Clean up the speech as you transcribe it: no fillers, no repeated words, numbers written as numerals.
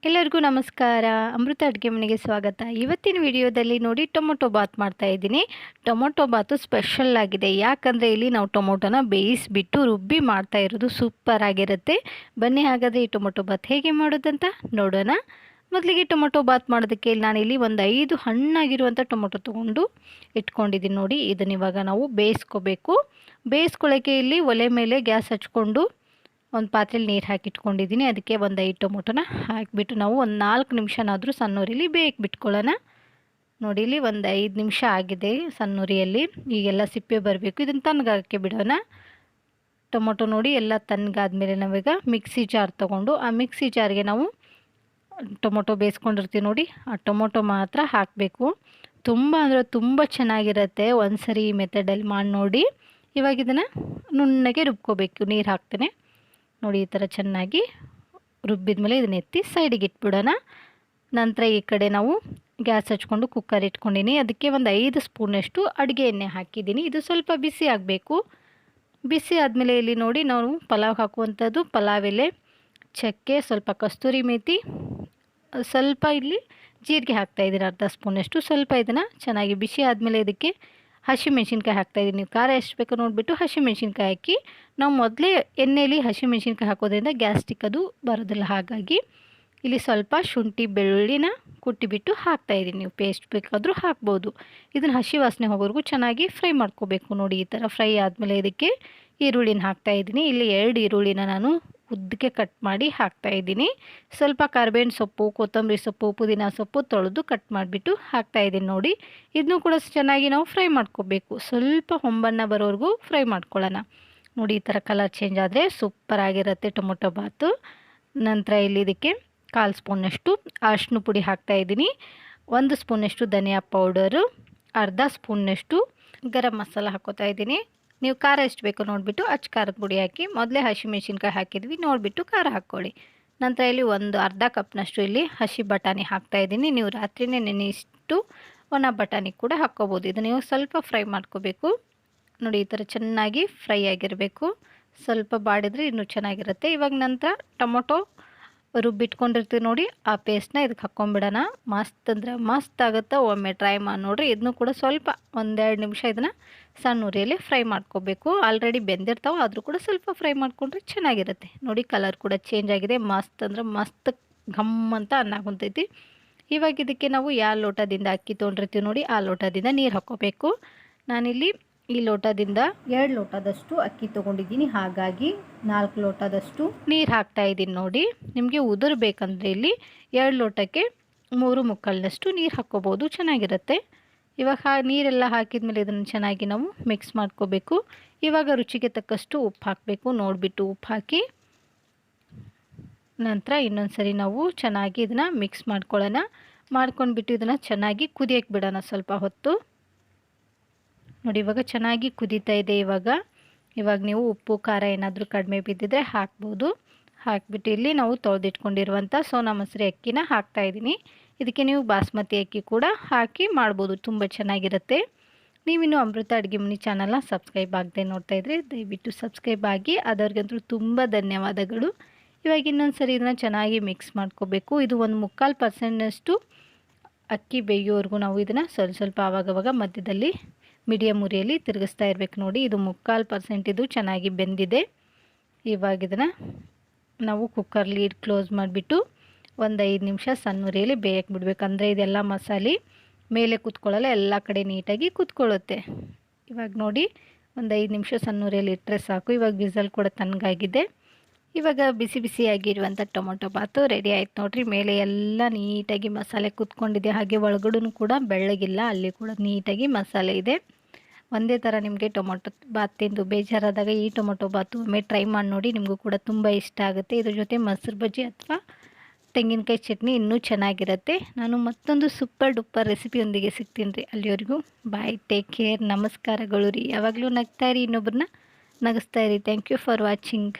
ಎಲ್ಲರಿಗೂ ನಮಸ್ಕಾರ. ಅಮೃತ ಅಡುಗೆ ಮನೆಗೆ ಸ್ವಾಗತ. ಇವತ್ತಿನ ವಿಡಿಯೋದಲ್ಲಿ ನೋಡಿ ಟೊಮೊಟೊ ಬಾತ್ ಮಾಡ್ತಾ ಇದ್ದೀನಿ. ಟೊಮೊಟೊ ಬಾತು ಸ್ಪೆಷಲ್ ಆಗಿದೆ. ಯಾಕಂದರೆ ಇಲ್ಲಿ ನಾವು ಟೊಮೊಟೊನ ಬೇಯಿಸಿಬಿಟ್ಟು ರುಬ್ಬಿ ಮಾಡ್ತಾ ಇರೋದು ಸೂಪರ್ ಆಗಿರುತ್ತೆ. ಬನ್ನಿ ಹಾಗಾದರೆ ಈ ಟೊಮೊಟೊ ಬಾತ್ ಹೇಗೆ ಮಾಡೋದಂತ ನೋಡೋಣ. ಮೊದಲಿಗೆ ಟೊಮೊಟೊ ಬಾತ್ ಮಾಡೋದಕ್ಕೆ ನಾನಿಲ್ಲಿ ಒಂದು 5 ಹಣ್ಣಾಗಿರುವಂಥ ಟೊಮೊಟೊ ತೊಗೊಂಡು ಇಟ್ಕೊಂಡಿದ್ದೀನಿ ನೋಡಿ. ಇದನ್ನ ಇವಾಗ ನಾವು ಬೇಯಿಸ್ಕೋಬೇಕು. ಬೇಯಿಸ್ಕೊಳ್ಳೋಕ್ಕೆ ಇಲ್ಲಿ ಒಲೆ ಮೇಲೆ ಗ್ಯಾಸ್ ಹಚ್ಕೊಂಡು ಒಂದು ಪಾತ್ರೆಯಲ್ಲಿ ನೀರು ಹಾಕಿಟ್ಕೊಂಡಿದ್ದೀನಿ. ಅದಕ್ಕೆ ಒಂದು 5 ಟೊಮೊಟೊನ ಹಾಕಿಬಿಟ್ಟು ನಾವು ಒಂದು 4 ನಿಮಿಷನಾದರೂ ಸಣ್ಣೂರಿಲಿ ಬೇಯಕ್ಕೆ ಬಿಟ್ಕೊಳ್ಳೋಣ. ನೋಡಿ ಇಲ್ಲಿ ಒಂದು 5 ನಿಮಿಷ ಆಗಿದೆ ಸಣ್ಣೂರಿಯಲ್ಲಿ. ಈಗೆಲ್ಲ ಸಿಪ್ಪೆ ಬರಬೇಕು. ಇದನ್ನು ತಣ್ಣಗಾಗಕ್ಕೆ ಬಿಡೋಣ. ಟೊಮೊಟೊ ನೋಡಿ ಎಲ್ಲ ತಣ್ಣಗಾದ್ಮೇಲೆ ನಾವೀಗ ಮಿಕ್ಸಿ ಜಾರ್ ತೊಗೊಂಡು ಆ ಮಿಕ್ಸಿ ಜಾರ್ಗೆ ನಾವು ಟೊಮೊಟೊ ಬೇಯಿಸ್ಕೊಂಡಿರ್ತೀವಿ ನೋಡಿ, ಆ ಟೊಮೊಟೊ ಮಾತ್ರ ಹಾಕಬೇಕು. ತುಂಬ ಅಂದರೆ ತುಂಬ ಚೆನ್ನಾಗಿರುತ್ತೆ. ಒಂದು ಸರಿ ಈ ಮೆಥಡಲ್ಲಿ ಮಾಡಿ ನೋಡಿ. ಇವಾಗ ಇದನ್ನು ನುಣ್ಣಗೆ ರುಬ್ಕೋಬೇಕು. ನೀರು ಹಾಕ್ತೇನೆ ನೋಡಿ. ಈ ಥರ ಚೆನ್ನಾಗಿ ರುಬ್ಬಿದ ಮೇಲೆ ಇದನ್ನ ಎತ್ತಿ ಸೈಡಿಗೆ ಇಟ್ಬಿಡೋಣ. ನಂತರ ಈ ಕಡೆ ನಾವು ಗ್ಯಾಸ್ ಹಚ್ಕೊಂಡು ಕುಕ್ಕರ್ ಇಟ್ಕೊಂಡಿನಿ. ಅದಕ್ಕೆ ಒಂದು 5 ಸ್ಪೂನಷ್ಟು ಅಡುಗೆ ಎಣ್ಣೆ ಹಾಕಿದ್ದೀನಿ. ಇದು ಸ್ವಲ್ಪ ಬಿಸಿ ಆಗಬೇಕು. ಬಿಸಿ ಆದಮೇಲೆ ಇಲ್ಲಿ ನೋಡಿ ನಾವು ಪಲಾವ್ ಹಾಕುವಂಥದ್ದು ಪಲಾವ್ ಎಲೆ, ಚಕ್ಕೆ, ಸ್ವಲ್ಪ ಕಸ್ತೂರಿ ಮೇಥಿ, ಸ್ವಲ್ಪ ಇಲ್ಲಿ ಜೀರಿಗೆ ಹಾಕ್ತಾಯಿದ್ದೀನಿ ಅರ್ಧ ಸ್ಪೂನಷ್ಟು. ಸ್ವಲ್ಪ ಇದನ್ನು ಚೆನ್ನಾಗಿ ಬಿಸಿ ಆದಮೇಲೆ ಇದಕ್ಕೆ ಹಸಿಮೆಣ್ಸಿನ್ಕಾಯಿ ಹಾಕ್ತಾಯಿದ್ದೀನಿ. ನೀವು ಖಾರ ಎಷ್ಟು ಬೇಕೋ ನೋಡಿಬಿಟ್ಟು ಹಸಿಮೆಣ್ಸಿನ್ಕಾಯಿ ಹಾಕಿ. ನಾವು ಮೊದಲೇ ಎಣ್ಣೆಯಲ್ಲಿ ಹಸಿಮೆಣ್ಸಿನ್ಕಾಯಿ ಹಾಕೋದ್ರಿಂದ ಗ್ಯಾಸ್ಟ್ರಿಕ್ ಅದು ಬರೋದಿಲ್ಲ. ಹಾಗಾಗಿ ಇಲ್ಲಿ ಸ್ವಲ್ಪ ಶುಂಠಿ ಬೆಳ್ಳುಳ್ಳಿನ ಕುಟ್ಟಿಬಿಟ್ಟು ಹಾಕ್ತಾಯಿದ್ದೀನಿ. ನೀವು ಪೇಸ್ಟ್ ಬೇಕಾದರೂ ಹಾಕ್ಬೋದು. ಇದನ್ನು ಹಸಿ ವಾಸನೆ ಹೋಗೋವರೆಗೂ ಚೆನ್ನಾಗಿ ಫ್ರೈ ಮಾಡ್ಕೋಬೇಕು. ನೋಡಿ ಈ ಥರ ಫ್ರೈ ಆದಮೇಲೆ ಇದಕ್ಕೆ ಈರುಳ್ಳಿನ ಹಾಕ್ತಾಯಿದ್ದೀನಿ. ಇಲ್ಲಿ 2 ಈರುಳ್ಳಿನ ನಾನು ಉದ್ದಕ್ಕೆ ಕಟ್ ಮಾಡಿ ಹಾಕ್ತಾಯಿದ್ದೀನಿ. ಸ್ವಲ್ಪ ಕರಿಬೇವಿನ ಸೊಪ್ಪು, ಕೊತ್ತಂಬರಿ ಸೊಪ್ಪು, ಪುದೀನ ಸೊಪ್ಪು ತೊಳೆದು ಕಟ್ ಮಾಡಿಬಿಟ್ಟು ಹಾಕ್ತಾಯಿದ್ದೀನಿ ನೋಡಿ. ಇದನ್ನು ಕೂಡ ಚೆನ್ನಾಗಿ ನಾವು ಫ್ರೈ ಮಾಡ್ಕೋಬೇಕು. ಸ್ವಲ್ಪ ಹೊಂಬಣ್ಣ ಬರೋವರೆಗೂ ಫ್ರೈ ಮಾಡ್ಕೊಳ್ಳೋಣ. ನೋಡಿ ಈ ಥರ ಕಲರ್ ಚೇಂಜ್ ಆದರೆ ಸೂಪರ್ ಆಗಿರುತ್ತೆ ಟೊಮೊಟೊ ಬಾತು. ನಂತರ ಇಲ್ಲಿ ಇದಕ್ಕೆ 1/4 ಸ್ಪೂನಷ್ಟು ಅರಿಶಿನ ಪುಡಿ ಹಾಕ್ತಾಯಿದ್ದೀನಿ. 1 ಸ್ಪೂನಷ್ಟು ಧನಿಯಾ ಪೌಡರು, ಅರ್ಧ ಸ್ಪೂನ್ನಷ್ಟು ಗರಂ ಮಸಾಲ ಹಾಕ್ಕೋತಾ ಇದ್ದೀನಿ. ನೀವು ಖಾರ ಎಷ್ಟು ಬೇಕೋ ನೋಡಿಬಿಟ್ಟು ಅಚ್ಚ ಖಾರದ ಪುಡಿ ಹಾಕಿ. ಮೊದಲೇ ಹಸಿಮೆಣ್ಸಿನ್ಕಾಯಿ ಹಾಕಿದ್ವಿ, ನೋಡಿಬಿಟ್ಟು ಖಾರ ಹಾಕ್ಕೊಳ್ಳಿ. ನಂತರ ಇಲ್ಲಿ ಒಂದು ಅರ್ಧ ಕಪ್ನಷ್ಟು ಇಲ್ಲಿ ಹಸಿ ಬಟಾಣಿ ಹಾಕ್ತಾಯಿದ್ದೀನಿ. ನೀವು ರಾತ್ರಿಯೇ ನೆನೆಸಿಟ್ಟು ಒಣ ಬಟಾಣಿ ಕೂಡ ಹಾಕ್ಕೋಬೋದು. ಇದನ್ನು ನೀವು ಸ್ವಲ್ಪ ಫ್ರೈ ಮಾಡ್ಕೋಬೇಕು. ನೋಡಿ ಈ ಥರ ಚೆನ್ನಾಗಿ ಫ್ರೈ ಆಗಿರಬೇಕು. ಸ್ವಲ್ಪ ಬಾಡಿದರೆ ಇನ್ನೂ ಚೆನ್ನಾಗಿರುತ್ತೆ. ಇವಾಗ ನಂತರ ಟೊಮೊಟೊ ರುಬ್ಬಿಟ್ಕೊಂಡಿರ್ತೀವಿ ನೋಡಿ, ಆ ಪೇಸ್ಟ್ನ ಇದಕ್ಕೆ ಹಾಕ್ಕೊಂಬಿಡೋಣ. ಮಸ್ತ್ ಅಂದರೆ ಮಸ್ತ್ ಆಗುತ್ತೆ. ಒಮ್ಮೆ ಟ್ರೈ ಮಾಡಿ ನೋಡಿರಿ. ಇದನ್ನು ಕೂಡ ಸ್ವಲ್ಪ 1-2 ನಿಮಿಷ ಇದನ್ನು ಸಣ್ಣ ಉರಿಯಲ್ಲಿ ಫ್ರೈ ಮಾಡ್ಕೋಬೇಕು. ಆಲ್ರೆಡಿ ಬೆಂದಿರ್ತಾವೆ, ಆದರೂ ಕೂಡ ಸ್ವಲ್ಪ ಫ್ರೈ ಮಾಡಿಕೊಂಡ್ರೆ ಚೆನ್ನಾಗಿರುತ್ತೆ. ನೋಡಿ ಕಲರ್ ಕೂಡ ಚೇಂಜ್ ಆಗಿದೆ. ಮಸ್ತ್ ಅಂದರೆ ಮಸ್ತ್ ಘಮ್ ಅಂತ ಅನ್ನಕುಂತೈತಿ. ಇವಾಗ ಇದಕ್ಕೆ ನಾವು ಯಾವ ಲೋಟದಿಂದ ಅಕ್ಕಿ ತೊಗೊಂಡಿರ್ತೀವಿ ನೋಡಿ, ಆ ಲೋಟದಿಂದ ನೀರು ಹಾಕ್ಕೋಬೇಕು. ನಾನಿಲ್ಲಿ ಈ ಲೋಟದಿಂದ 2 ಲೋಟದಷ್ಟು ಅಕ್ಕಿ ತೊಗೊಂಡಿದ್ದೀನಿ. ಹಾಗಾಗಿ 4 ಲೋಟದಷ್ಟು ನೀರು ಹಾಕ್ತಾಯಿದ್ದೀನಿ ನೋಡಿ. ನಿಮಗೆ ಉದುರು ಬೇಕಂದರೆ ಇಲ್ಲಿ 2 ಲೋಟಕ್ಕೆ 3 ಮುಕ್ಕಾಲಿನಷ್ಟು ನೀರು ಹಾಕ್ಕೋಬೋದು, ಚೆನ್ನಾಗಿರುತ್ತೆ. ಇವಾಗ ನೀರೆಲ್ಲ ಹಾಕಿದ ಮೇಲೆ ಇದನ್ನು ಚೆನ್ನಾಗಿ ನಾವು ಮಿಕ್ಸ್ ಮಾಡ್ಕೋಬೇಕು. ಇವಾಗ ರುಚಿಗೆ ತಕ್ಕಷ್ಟು ಉಪ್ಪು ಹಾಕಬೇಕು. ನೋಡಿಬಿಟ್ಟು ಉಪ್ಪು ಹಾಕಿ ನಂತರ ಇನ್ನೊಂದು ಸರಿ ನಾವು ಚೆನ್ನಾಗಿ ಇದನ್ನು ಮಿಕ್ಸ್ ಮಾಡ್ಕೊಳ್ಳೋಣ. ಮಾಡ್ಕೊಂಡ್ಬಿಟ್ಟು ಇದನ್ನು ಚೆನ್ನಾಗಿ ಕುದಿಯಕ್ಕೆ ಬಿಡೋಣ ಸ್ವಲ್ಪ ಹೊತ್ತು. ನೋಡಿ ಇವಾಗ ಚೆನ್ನಾಗಿ ಕುದೀತಾ ಇದೆ. ಇವಾಗ ನೀವು ಉಪ್ಪು ಖಾರ ಏನಾದರೂ ಕಡಿಮೆ ಬಿದ್ದಿದ್ರೆ ಹಾಕ್ಬೋದು. ಹಾಕಿಬಿಟ್ಟು ಇಲ್ಲಿ ನಾವು ತೊಳೆದಿಟ್ಕೊಂಡಿರುವಂಥ ಸೋನಾ ಮಸೂರಿ ಅಕ್ಕಿನ ಹಾಕ್ತಾಯಿದ್ದೀನಿ. ಇದಕ್ಕೆ ನೀವು ಬಾಸ್ಮತಿ ಅಕ್ಕಿ ಕೂಡ ಹಾಕಿ ಮಾಡ್ಬೋದು, ತುಂಬ ಚೆನ್ನಾಗಿರುತ್ತೆ. ನೀವಿನ್ನೂ ಅಮೃತ ಅಡುಗೆ ಮನೆ ಚಾನಲ್ನ ಸಬ್ಸ್ಕ್ರೈಬ್ ಆಗದೆ ನೋಡ್ತಾ ಇದ್ದರೆ ದಯವಿಟ್ಟು ಸಬ್ಸ್ಕ್ರೈಬ್ ಆಗಿ. ಅದವ್ರಿಗಂತೂ ತುಂಬ ಧನ್ಯವಾದಗಳು. ಇವಾಗ ಇನ್ನೊಂದು ಸರಿ ಇದನ್ನು ಚೆನ್ನಾಗಿ ಮಿಕ್ಸ್ ಮಾಡ್ಕೋಬೇಕು. ಇದು 1/4% ಅಕ್ಕಿ ಬೇಯೋವರೆಗೂ ನಾವು ಇದನ್ನು ಸ್ವಲ್ಪ ಆವಾಗವಾಗ ಮಧ್ಯದಲ್ಲಿ ಮೀಡಿಯಮ್ ಉರಿಯಲ್ಲಿ ತಿರುಗಿಸ್ತಾ ಇರಬೇಕು. ನೋಡಿ ಇದು 1/4% ಇದು ಚೆನ್ನಾಗಿ ಬೆಂದಿದೆ. ಇವಾಗ ಇದನ್ನು ನಾವು ಕುಕ್ಕರ್ ಲೀಡ್ ಕ್ಲೋಸ್ ಮಾಡಿಬಿಟ್ಟು ಒಂದು 5 ನಿಮಿಷ ಸಣ್ಣ ಉರಿಯಲ್ಲಿ ಬೇಯಕ್ಕೆ ಬಿಡಬೇಕು. ಅಂದರೆ ಇದೆಲ್ಲ ಮಸಾಲೆ ಮೇಲೆ ಕೂತ್ಕೊಳ್ಳಲ್ಲ, ಎಲ್ಲ ಕಡೆ ನೀಟಾಗಿ ಕೂತ್ಕೊಳ್ಳುತ್ತೆ. ಇವಾಗ ನೋಡಿ ಒಂದು 5 ನಿಮಿಷ ಸಣ್ಣ ಉರಿಯಲ್ಲಿ ಇಟ್ಟರೆ ಸಾಕು. ಇವಾಗ ವಿಸಲ್ ಕೂಡ ತಣ್ಣಗಾಗಿದೆ. ಇವಾಗ ಬಿಸಿ ಬಿಸಿಯಾಗಿರುವಂಥ ಟೊಮೊಟೊ ಬಾತು ರೆಡಿ ಆಯ್ತು ನೋಡಿರಿ. ಮೇಲೆ ಎಲ್ಲ ನೀಟಾಗಿ ಮಸಾಲೆ ಕೂತ್ಕೊಂಡಿದೆ. ಹಾಗೆ ಒಳಗಡೆ ಕೂಡ ಬೆಳ್ಳಗಿಲ್ಲ, ಅಲ್ಲಿ ಕೂಡ ನೀಟಾಗಿ ಮಸಾಲೆ ಇದೆ. ಒಂದೇ ಥರ ನಿಮಗೆ ಟೊಮೊಟೊ ಬಾತ್ ತಿಂದು ಬೇಜಾರಾದಾಗ ಈ ಟೊಮೊಟೊ ಬಾತು ಒಮ್ಮೆ ಟ್ರೈ ಮಾಡಿ ನೋಡಿ. ನಿಮಗೂ ಕೂಡ ತುಂಬ ಇಷ್ಟ ಆಗುತ್ತೆ. ಇದ್ರ ಜೊತೆ ಮೊಸರು ಬಜ್ಜಿ ಅಥವಾ ತೆಂಗಿನಕಾಯಿ ಚಟ್ನಿ ಇನ್ನೂ ಚೆನ್ನಾಗಿರುತ್ತೆ. ನಾನು ಮತ್ತೊಂದು ಸೂಪರ್ ಡೂಪರ್ ರೆಸಿಪಿಯೊಂದಿಗೆ ಸಿಗ್ತೀನಿ ರೀ. ಅಲ್ಲಿವರೆಗೂ ಬಾಯ್, ಟೇಕ್ ಕೇರ್, ನಮಸ್ಕಾರಗಳು ರೀ. ಯಾವಾಗಲೂ ನಗ್ತಾ ಇರಿ, ಇನ್ನೊಬ್ಬರನ್ನ ನಗಿಸ್ತಾ ಇರಿ. Thank you for watching.